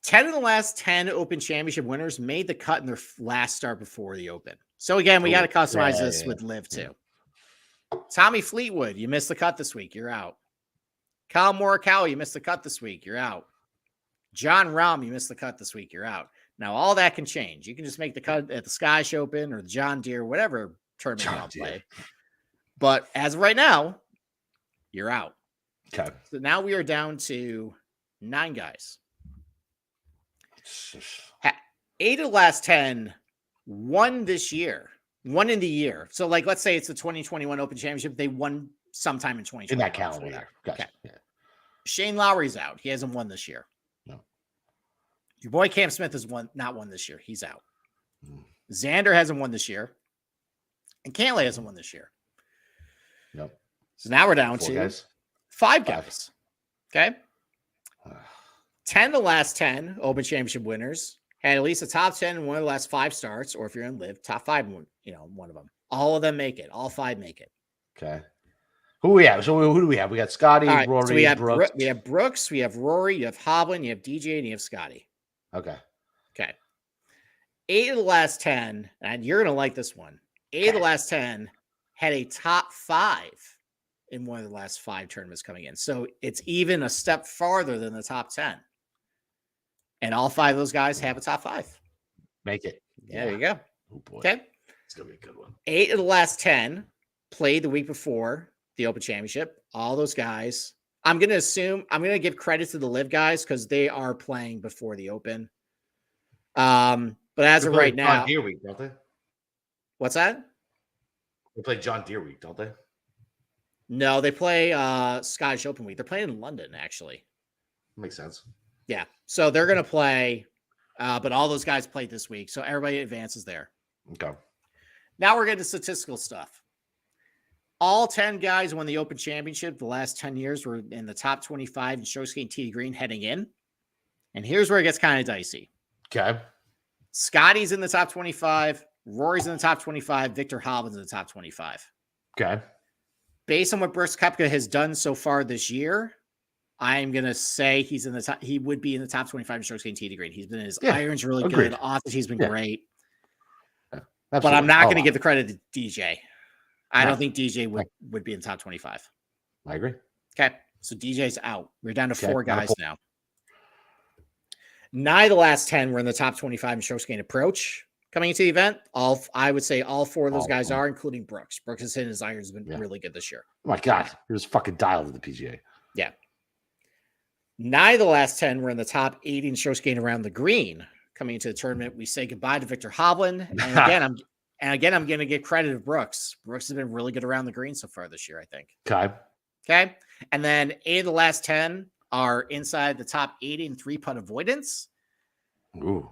10 of the last 10 Open Championship winners made the cut in their last start before the Open. So again, we got to customize this with Liv too. Tommy Fleetwood, you missed the cut this week. You're out. Kyle Morikawa, you missed the cut this week. You're out. John Rahm, you missed the cut this week. You're out. Now all that can change. You can just make the cut at the Scottish Open or the John Deere, whatever tournament you want to play. But as of right now, you're out. Okay. So now we are down to 9 guys. 8 of the last 10 won this year. Won in the year. So, like, let's say it's the 2021 Open Championship. They won sometime in 2020. In that calendar year. Gotcha. Okay. Yeah. Shane Lowry's out. He hasn't won this year. No. Your boy Cam Smith has not won this year. He's out. Xander hasn't won this year. And Cantlay hasn't won this year. Nope. So now we're down to 5 guys. Okay. 10 of the last 10 Open Championship winners had at least a top 10 in one of the last 5 starts, or if you're in Live, top 5, one of them. All of them make it. All 5 make it. Okay. Who we have? So who do we have? We got Scotty, Rory, so we have Brooks. We have Brooks, we have Rory, you have Hovland, you have DJ, and you have Scotty. Okay. 8 of the last 10, and you're going to like this one. 8 of the last 10 had a top 5 in one of the last 5 tournaments coming in. So it's even a step farther than the top 10. And all 5 of those guys have a top 5. Make it. Yeah. There you go. Oh, boy. Okay. It's going to be a good one. 8 of the last 10 played the week before the Open Championship. All those guys. I'm going to give credit to the Live guys because they are playing before the Open. But as of right now. John Deere week, don't they? What's that? They play John Deere week, don't they? No, they play Scottish Open week. They're playing in London, actually. Makes sense. Yeah. So they're going to play, but all those guys played this week. So everybody advances there. Okay. Now we're getting to statistical stuff. All 10 guys who won the Open Championship the last 10 years were in the top 25 in stroke gained tee to green heading in. And here's where it gets kind of dicey. Okay. Scotty's in the top 25. Rory's in the top 25. Victor Hovland's in the top 25. Okay. Based on what Brooks Koepka has done so far this year, I'm going to say he's in the top. He would be in the top 25 in strokes gained tee to green. He's been his irons really agreed. good. Off he's been great. Absolutely. But I'm not going to give the credit to DJ. I No. don't think DJ would be in the top 25. I agree. Okay. So DJ's out. We're down to Okay, 4 guys now. 9 of the last 10 were in the top 25 in strokes gained approach coming into the event. I would say all 4 of those guys are, including Brooks. Brooks has hit his irons been really good this year. Oh my God. He was fucking dialed at the PGA. Yeah. 9 of the last 10 were in the top 80 in strokes gained around the green coming into the tournament. We say goodbye to Victor Hovland. And again, I'm going to give credit to Brooks. Brooks has been really good around the green so far this year, I think. Okay. And then 8 of the last 10 are inside the top 80 in 3-putt avoidance. Ooh.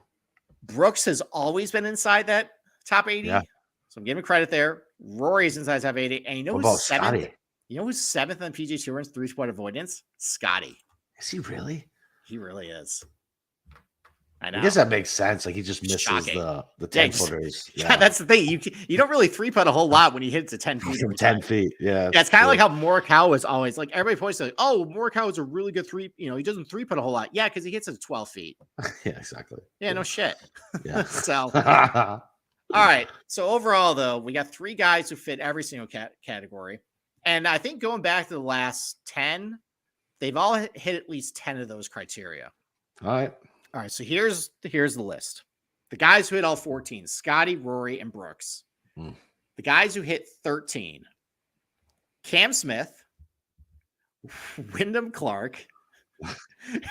Brooks has always been inside that top 80. Yeah. So I'm giving him credit there. Rory's inside top 80. And you know who's 7th? Scotty? You know who's 7th on PGA Tour in 3-putt avoidance? Scotty. Is he really? He really is. I know. I guess that makes sense. Like he just misses Shocking. the 10-footers. Yeah, that's the thing. You don't really 3-putt a whole lot when you hit to 10 feet. From 10 feet. Yeah. Yeah, it's kind of like how Morikawa is always like everybody points to like, oh, Morikawa is a really good he doesn't 3-putt a whole lot. Yeah, because he hits it at 12 feet. Yeah, exactly. Yeah, no shit. Yeah. So all right. So overall, though, we got 3 guys who fit every single category. And I think going back to the last 10, they've all hit at least 10 of those criteria. All right. So here's the list. The guys who hit all 14, Scotty, Rory, and Brooks. The guys who hit 13, Cam Smith, Wyndham Clark,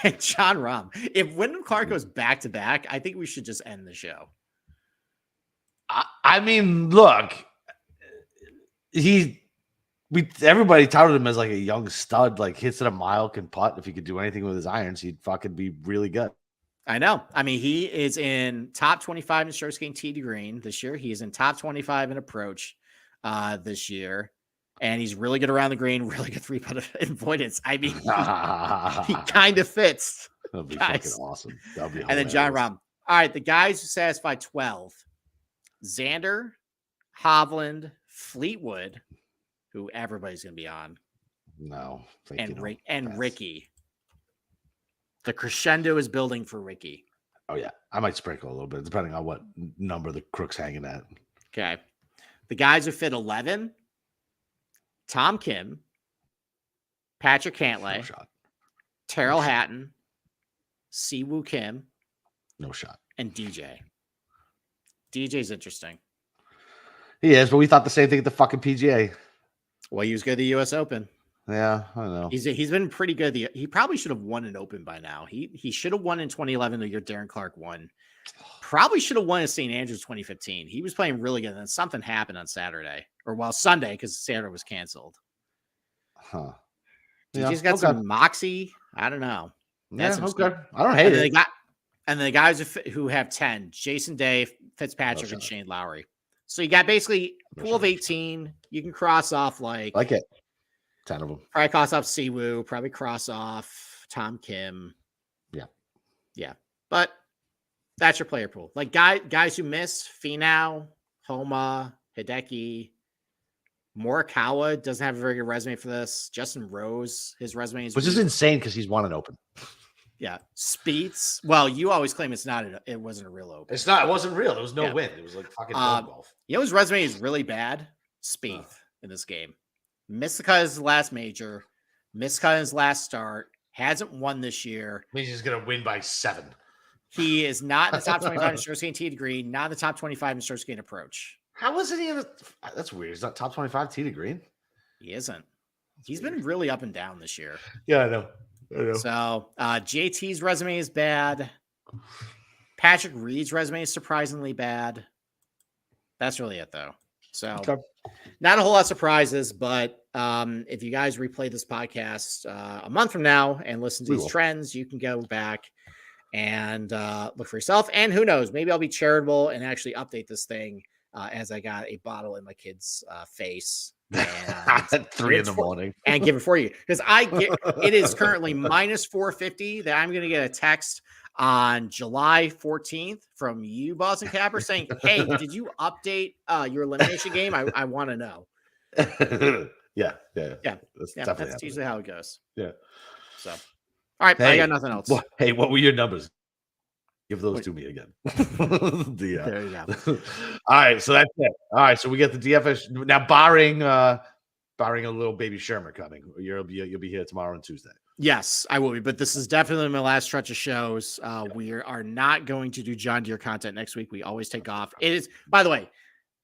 and John Rahm. If Wyndham Clark goes back-to-back, I think we should just end the show. I mean, look, everybody touted him as like a young stud, like hits it a mile, can putt. If he could do anything with his irons, he'd fucking be really good. I know. I mean, he is in top 25 in strokes gained tee to green this year. He is in top 25 in approach this year. And he's really good around the green, really good 3-putt avoidance. I mean, he kind of fits. That'd be fucking awesome. That'd be hilarious. And then John Rahm. All right, the guys who satisfy 12, Xander, Hovland, Fleetwood, who everybody's going to be on. No. And Ricky. The crescendo is building for Ricky. Oh, yeah. I might sprinkle a little bit, depending on what number the crook's hanging at. Okay. The guys who fit 11, Tom Kim, Patrick Cantlay, No shot. Terrell Hatton, Siwoo Kim. No shot. And DJ. DJ's interesting. He is, but we thought the same thing at the fucking PGA. Well, he was good at the U.S. Open. Yeah, I know. He's been pretty good. He probably should have won an Open by now. He should have won in 2011, the year Darren Clark won. Probably should have won in St. Andrews 2015. He was playing really good. And then something happened on Saturday. Sunday, because Saturday was canceled. Huh. DJ's got some moxie. I don't know. That's okay. I don't hate it. And the guys who have 10, Jason Day, Fitzpatrick, and Shane Lowry. So you got basically pool of 18. You can cross off like it. 10 of them. Probably cross off Siwoo. Probably cross off Tom Kim. Yeah. But that's your player pool. Like guys who missed, Finau, Homa, Hideki, Morikawa doesn't have a very good resume for this. Justin Rose, his resume is which is insane because he's won an Open. Yeah. Speeds. Well, you always claim it wasn't a real Open. It's not. It wasn't real. There was no win. It was like fucking golf. You know his resume is really bad? Spieth in this game. Missed the cut his last major. Missed cut his last start. Hasn't won this year. Means he's going to win by 7. He is not in the top 25 in strokes gained tee to green. Not in the top 25 in strokes gained approach. How wasn't he that's weird. He's not top 25 tee to green? He isn't. He's been really up and down this year. Yeah, I know. So JT's resume is bad. Patrick Reed's resume is surprisingly bad. That's really it, though. So Not a whole lot of surprises, but if you guys replay this podcast a month from now and listen to these trends, you can go back and look for yourself. And who knows, maybe I'll be charitable and actually update this thing as I got a bottle in my kid's face at 3 a.m. and give it for you, because it is currently minus 450 that I'm going to get a text on July 14th from you, Boston Capper, saying, "Hey, did you update your elimination game? I want to know." Yeah. That's usually how it goes. Yeah. So, all right, I got nothing else. Hey, what were your numbers? Give those to me again. There you go. All right, so that's it. All right, so we get the DFS now, barring a little baby Schirmer coming. You'll be here tomorrow and Tuesday. Yes, I will be, but this is definitely my last stretch of shows. We are not going to do John Deere content next week. We always take off. It is, by the way,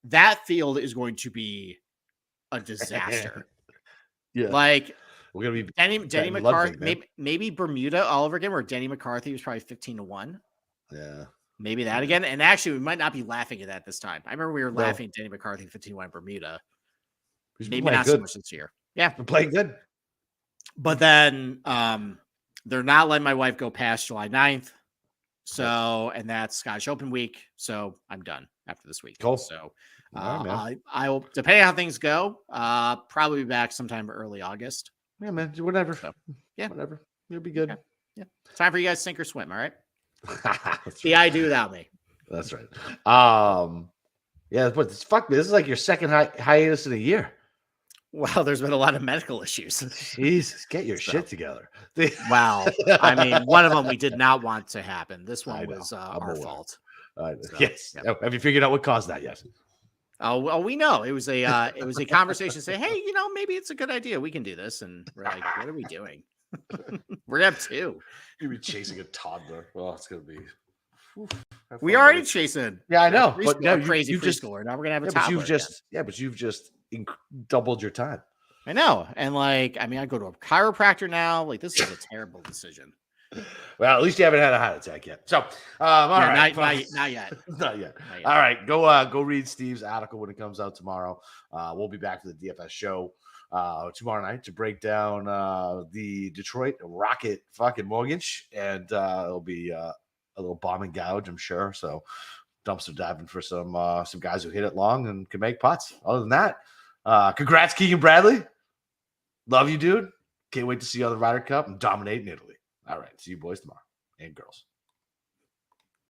that field is going to be a disaster. Yeah, like we're gonna be Denny McCarthy, maybe Bermuda all over again, where Denny McCarthy was probably 15-1. Yeah, maybe that again. And actually, we might not be laughing at that this time. I remember we were laughing at Denny McCarthy 15-1 Bermuda. Maybe not so much this year. Yeah, we're playing good. But then they're not letting my wife go past July 9th. So, and that's Scottish Open week. So I'm done after this week. Cool. So I'll, depending on how things go, probably be back sometime early August. Yeah, man. Whatever. So, yeah. Whatever. You'll be good. Yeah. Time for you guys to sink or swim. All right. I do without me. That's right. Yeah, but fuck me. This is like your second hiatus in a year. Well, there's been a lot of medical issues. Jesus, get your shit together. Wow. I mean, one of them we did not want to happen. This one was our fault. Yes. Yeah. Have you figured out what caused that yet? Oh, well, we know it was a conversation. Say, hey, maybe it's a good idea. We can do this, and we're like, what are we doing? We're gonna have 2. You'll be chasing a toddler. Oh, it's gonna be. We already chasing. Yeah, I know. But now crazy preschooler. Now we're gonna have a toddler. But you've just doubled your time. I know, and I go to a chiropractor now. Like, this is a terrible decision. Well, at least you haven't had a heart attack yet. So, all right, not yet. Not yet. All right, go read Steve's article when it comes out tomorrow. We'll be back for the DFS show tomorrow night to break down the Detroit Rocket fucking mortgage, and it'll be a little bomb and gouge, I'm sure. So, dumpster diving for some guys who hit it long and can make putts. Other than that, congrats, Keegan Bradley. Love you, dude. Can't wait to see you on the Ryder Cup and dominate in Italy. All right, see you boys tomorrow and girls.